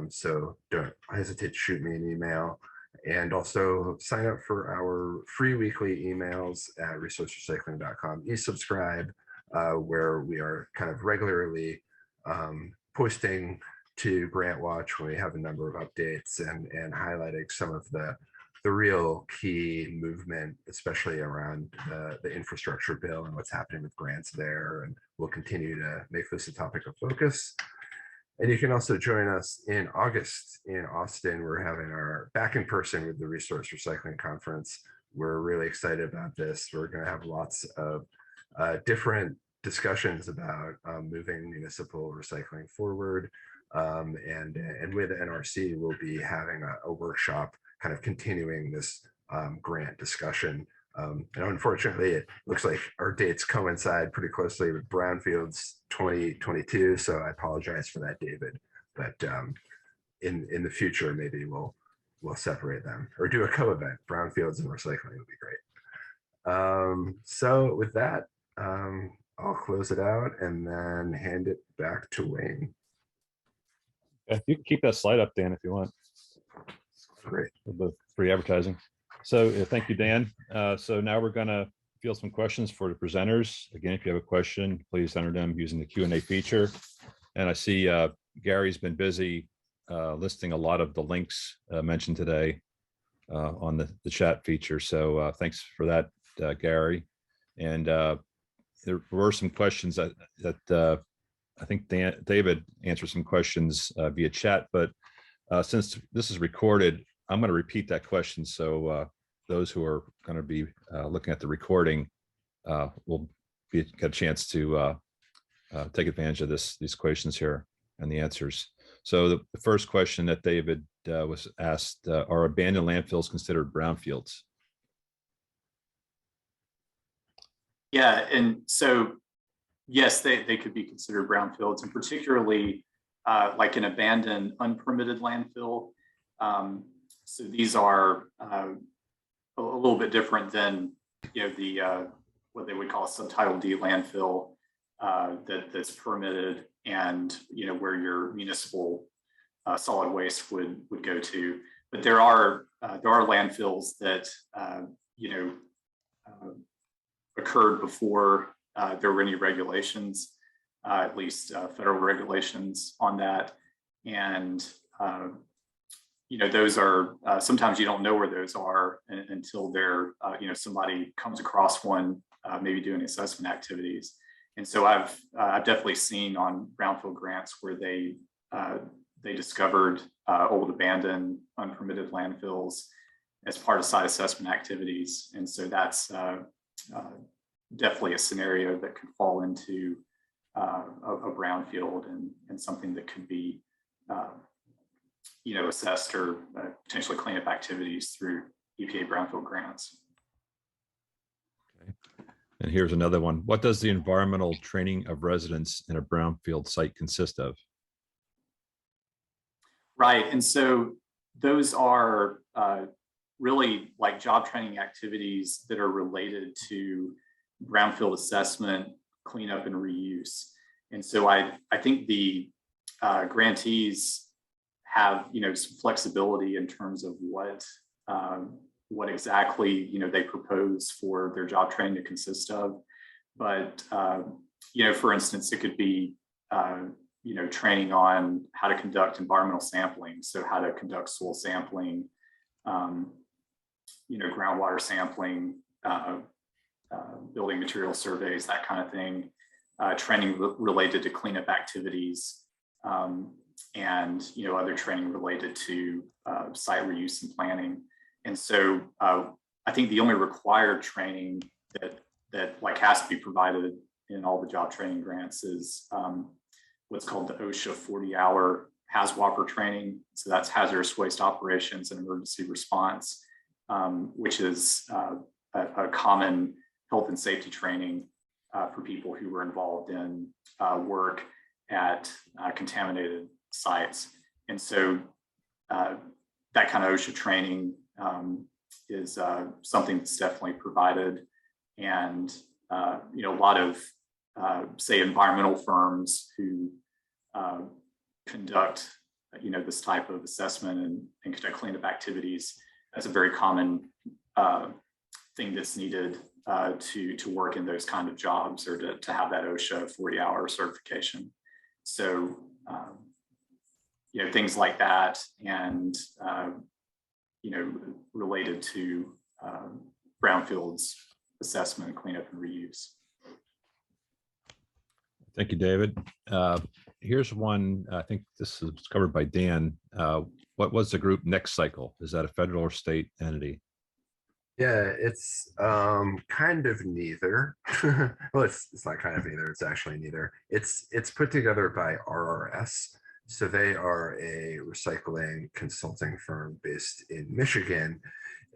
So don't hesitate to shoot me an email. And also sign up for our free weekly emails at resourcerecycling.com. E-subscribe, where we are kind of regularly posting to Grant Watch when we have a number of updates and highlighting some of the real key movement, especially around the infrastructure bill and what's happening with grants there. And we'll continue to make this a topic of focus. And you can also join us in August in Austin. We're having our back in person with the Resource Recycling Conference. We're really excited about this. We're going to have lots of different discussions about moving municipal recycling forward. And with NRC, we'll be having a workshop kind of continuing this grant discussion. And unfortunately, it looks like our dates coincide pretty closely with Brownfields 2022. So I apologize for that, David. But in the future, maybe we'll separate them or do a co-event. Brownfields and recycling would be great. So with that, I'll close it out and then hand it back to Wayne. Yeah, you can keep that slide up, Dan, if you want. Great. The free advertising. So thank you, Dan. So now we're going to field some questions for the presenters. Again, if you have a question, please enter them using the Q&A feature. And I see Gary's been busy listing a lot of the links mentioned today on the chat feature. So thanks for that, Gary. And there were some questions that I think David answered some questions via chat, but since this is recorded, I'm going to repeat that question. So those who are going to be looking at the recording will get a chance to take advantage of these questions here and the answers. So the first question that David was asked, are abandoned landfills considered brownfields? Yeah, and so yes, they could be considered brownfields, and particularly like an abandoned unpermitted landfill. So these are a little bit different than the what they would call a subtitle D landfill that's permitted, and where your municipal solid waste would go to. But there are landfills that occurred before there were any regulations, at least federal regulations on that, and those are sometimes you don't know where those are until they're somebody comes across one, maybe doing assessment activities. And so I've definitely seen on brownfield grants where they discovered old abandoned unpermitted landfills as part of site assessment activities. And so that's definitely a scenario that could fall into a brownfield and something that could be assessed or potentially cleanup activities through EPA brownfield grants. Okay. And here's another one. What does the environmental training of residents in a brownfield site consist of? Right, and so those are really like job training activities that are related to brownfield assessment, cleanup, and reuse. And so I think the grantees have, some flexibility in terms of what exactly, they propose for their job training to consist of. But, for instance, it could be, training on how to conduct environmental sampling. So how to conduct soil sampling, groundwater sampling, building material surveys, that kind of thing, training related to cleanup activities, and other training related to site reuse and planning. And so I think the only required training that like has to be provided in all the job training grants is what's called the OSHA 40-hour HAZWOPER training. So that's hazardous waste operations and emergency response, which is a common health and safety training for people who were involved in work at contaminated sites. And so that kind of OSHA training is something that's definitely provided. And, a lot of, say, environmental firms who conduct, this type of assessment and conduct cleanup activities, that's a very common thing that's needed to work in those kind of jobs, or to have that OSHA 40-hour certification. So, things like that, and, related to brownfields assessment, cleanup, and reuse. Thank you, David. Here's one, I think this is covered by Dan. What was the group Next Cycle? Is that a federal or state entity? Yeah, it's kind of neither. Well, it's not kind of neither, it's actually neither. It's put together by RRS. So they are a recycling consulting firm based in Michigan.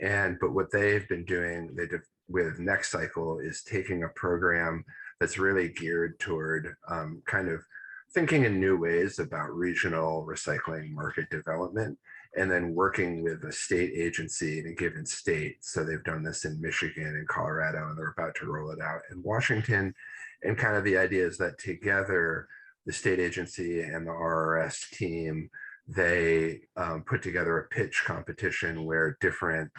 But what they've been doing with Next Cycle is taking a program that's really geared toward kind of thinking in new ways about regional recycling market development, and then working with a state agency in a given state. So they've done this in Michigan and Colorado, and they're about to roll it out in Washington. And kind of the idea is that together, the state agency and the RRS team, they put together a pitch competition where different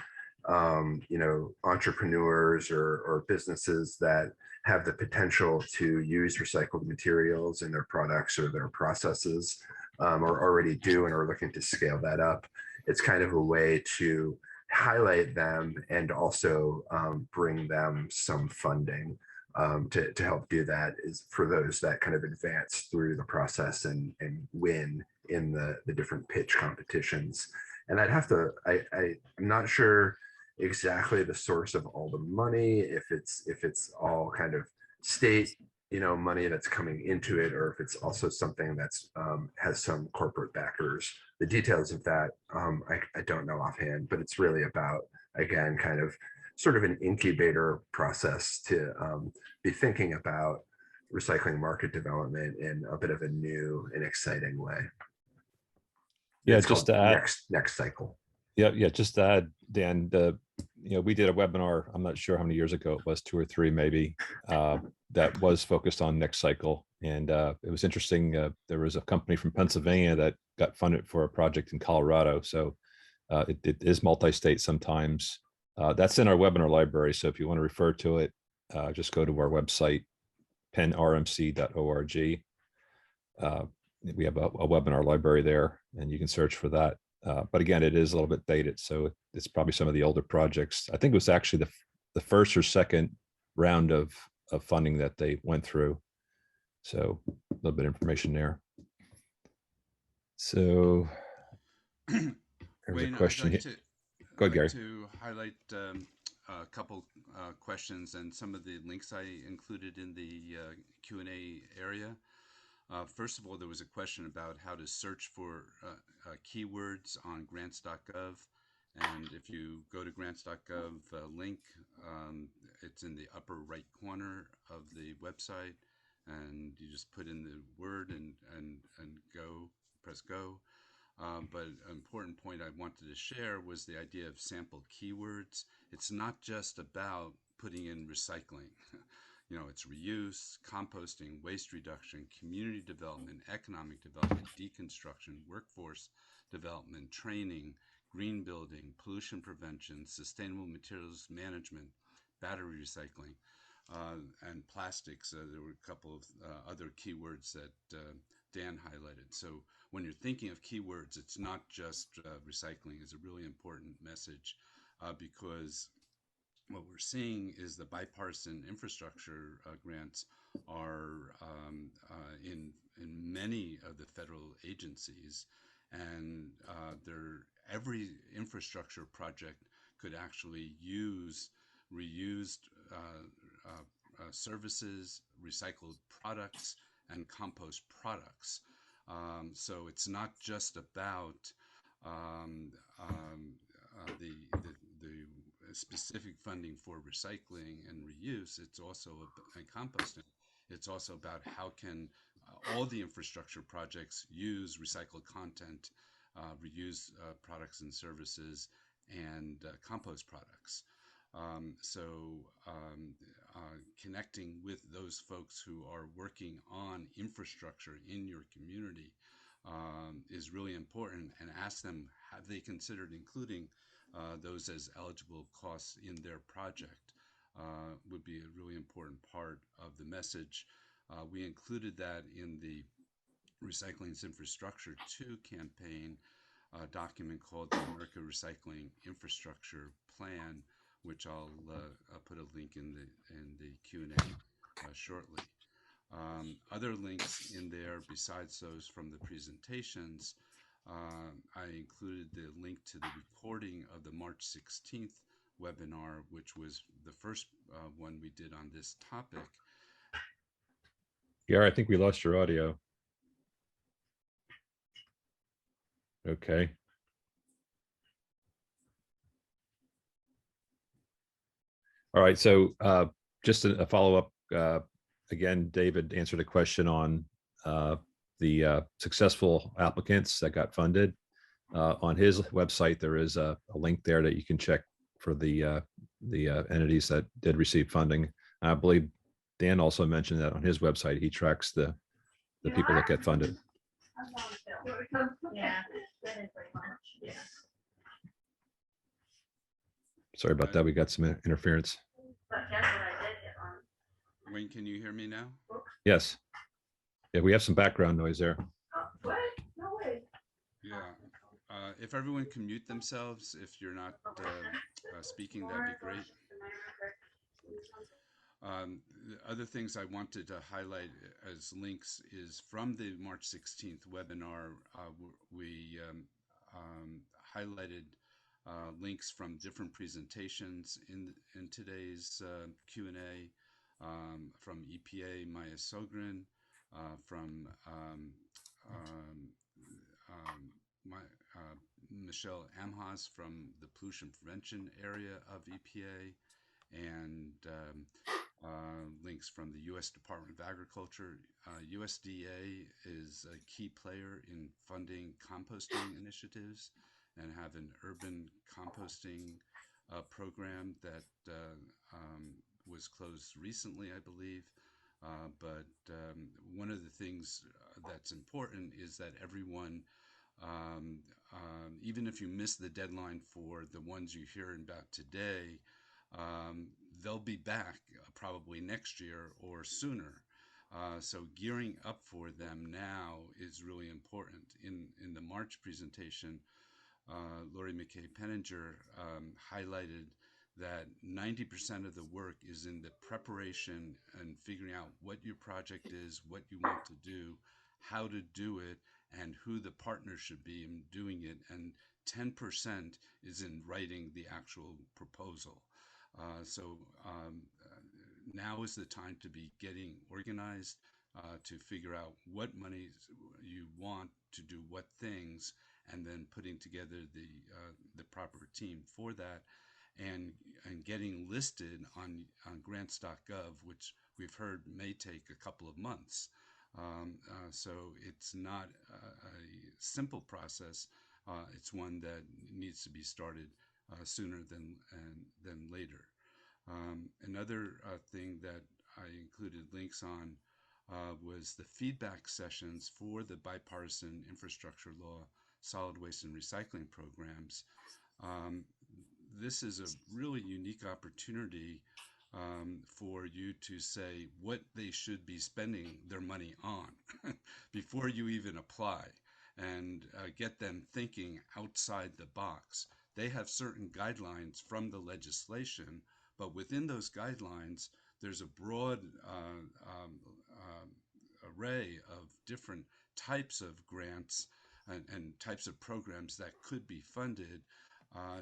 entrepreneurs or businesses that have the potential to use recycled materials in their products or their processes, or already do and are looking to scale that up. It's kind of a way to highlight them and also bring them some funding to help do that, is for those that kind of advance through the process and win in the different pitch competitions. And I'm not sure exactly the source of all the money, if it's all kind of state money that's coming into it, or if it's also something that's has some corporate backers. The details of that I don't know offhand, but it's really about, again, kind of sort of an incubator process to be thinking about recycling market development in a bit of a new and exciting way. Yeah, it's just to add, next cycle. Yeah, just to add, Dan, we did a webinar, I'm not sure how many years ago it was, 2 or 3 maybe, that was focused on Next Cycle. And it was interesting. There was a company from Pennsylvania that got funded for a project in Colorado. So it is multi-state sometimes. That's in our webinar library. So if you want to refer to it, just go to our website, penrmc.org. We have a webinar library there, and you can search for that. But again, it is a little bit dated, so it's probably some of the older projects. I think it was actually the first or second round of funding that they went through. So a little bit of information there. So there's Wayne, a question here. Go ahead, Gary. To highlight a couple questions and some of the links I included in the Q&A area. First of all, there was a question about how to search for keywords on grants.gov. And if you go to grants.gov link, it's in the upper right corner of the website. And you just put in the word and go, press go. But an important point I wanted to share was the idea of sample keywords. It's not just about putting in recycling. You know, it's reuse, composting, waste reduction, community development, economic development, deconstruction, workforce development, training, green building, pollution prevention, sustainable materials management, battery recycling, and plastics. There were a couple of other keywords that Dan highlighted. So when you're thinking of keywords, it's not just recycling. It's a really important message because what we're seeing is the bipartisan infrastructure grants are in many of the federal agencies, and every infrastructure project could actually use reused services, recycled products, and compost products. So it's not just about the specific funding for recycling and reuse. It's also and composting. It's also about how can all the infrastructure projects use recycled content, reuse products and services, and compost products. Connecting with those folks who are working on infrastructure in your community is really important, and ask them, have they considered including those as eligible costs in their project, would be a really important part of the message. We included that in the Recycling's Infrastructure 2 campaign document called the America Recycling Infrastructure Plan, which I'll put a link in the Q&A shortly. Other links in there besides those from the presentations, I included the link to the recording of the March 16th webinar, which was the first one we did on this topic. Gary, I think we lost your audio. Okay. All right, so just a follow-up. Again, David answered a question on the successful applicants that got funded. On his website, there is a link there that you can check for the entities that did receive funding. I believe Dan also mentioned that on his website, he tracks the people that get funded. Yeah. Sorry about that. We got some interference. Wayne, can you hear me now? Yes. Yeah, we have some background noise there. Yeah. If everyone can mute themselves, if you're not speaking, that'd be great. The other things I wanted to highlight as links is from the March 16th webinar, we highlighted links from different presentations in today's Q&A, from EPA Maya Sogren, from Michelle Amhas from the pollution prevention area of EPA, and links from the U.S. Department of Agriculture. USDA is a key player in funding composting initiatives and have an urban composting program that was closed recently, I believe. But one of the things that's important is that everyone, even if you miss the deadline for the ones you hear about today, they'll be back probably next year or sooner. So gearing up for them now is really important. In the March presentation, Lori McKay Penninger highlighted that 90% of the work is in the preparation and figuring out what your project is, what you want to do, how to do it, and who the partner should be in doing it. And 10% is in writing the actual proposal. So now is the time to be getting organized, to figure out what money you want to do what things, and then putting together the proper team for that, and getting listed on grants.gov, which we've heard may take a couple of months. So it's not a simple process. It's one that needs to be started sooner than later. Another thing that I included links on was the feedback sessions for the bipartisan infrastructure law, solid waste and recycling programs. This is a really unique opportunity for you to say what they should be spending their money on before you even apply, and get them thinking outside the box. They have certain guidelines from the legislation, but within those guidelines, there's a broad array of different types of grants and types of programs that could be funded.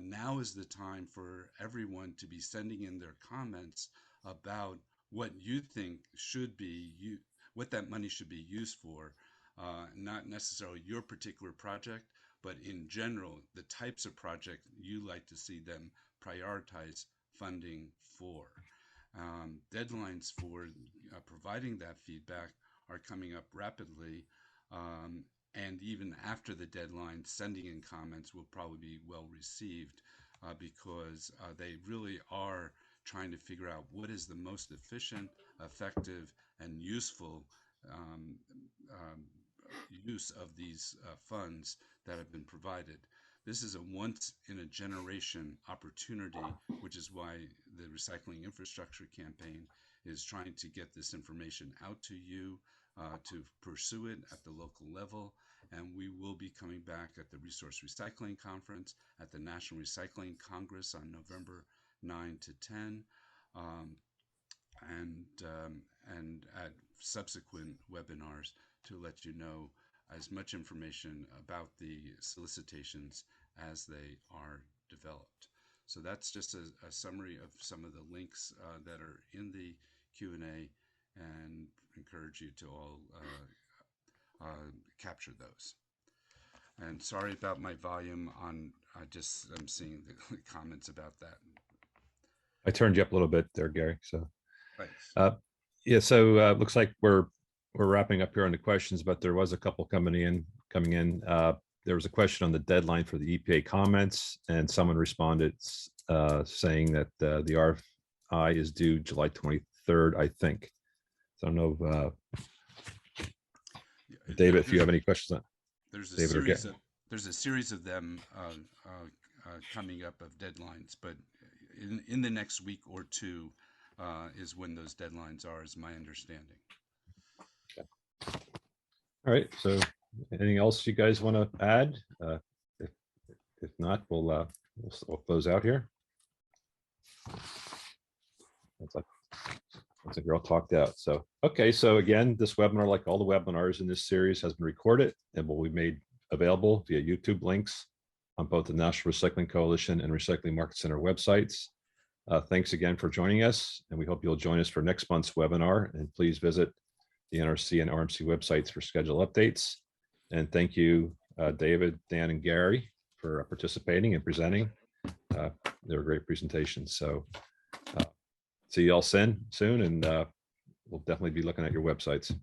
Now is the time for everyone to be sending in their comments about what you think should be, what that money should be used for, not necessarily your particular project, but in general, the types of project you like to see them prioritize funding for. Deadlines for providing that feedback are coming up rapidly. And even after the deadline, sending in comments will probably be well received because they really are trying to figure out what is the most efficient, effective, and useful use of these funds that have been provided. This is a once in a generation opportunity, which is why the Recycling Infrastructure Campaign is trying to get this information out to you, to pursue it at the local level. And we will be coming back at the Resource Recycling Conference, at the National Recycling Congress on November 9 to 10, and at subsequent webinars to let you know as much information about the solicitations as they are developed. So that's just a summary of some of the links that are in the Q&A, and encourage you to all capture those. And sorry about my volume on, I'm seeing the comments about that. I turned you up a little bit there, Gary. So Thanks. yeah, so looks like we're wrapping up here on the questions, but there was a couple coming in. There was a question on the deadline for the EPA comments, and someone responded saying that the RFI is due July 23rd, I think. So I don't know, David, if you have any questions on there's a David there's a series of them coming up of deadlines, but in the next week or two is when those deadlines are, is my understanding. Okay. All right. So anything else you guys want to add? If not, we'll close out here. Looks like you're all talked out. So, okay. So again, this webinar, like all the webinars in this series, has been recorded and will be made available via YouTube links on both the National Recycling Coalition and Recycling Market Center websites. Thanks again for joining us, and we hope you'll join us for next month's webinar. And please visit the NRC and RMC websites for schedule updates. And thank you, David, Dan, and Gary for participating and presenting. They were great presentations. So see you all soon, and we'll definitely be looking at your websites.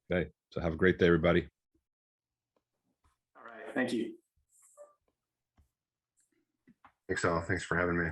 Okay, so have a great day, everybody. All right, thank you. Thanks all. Thanks for having me.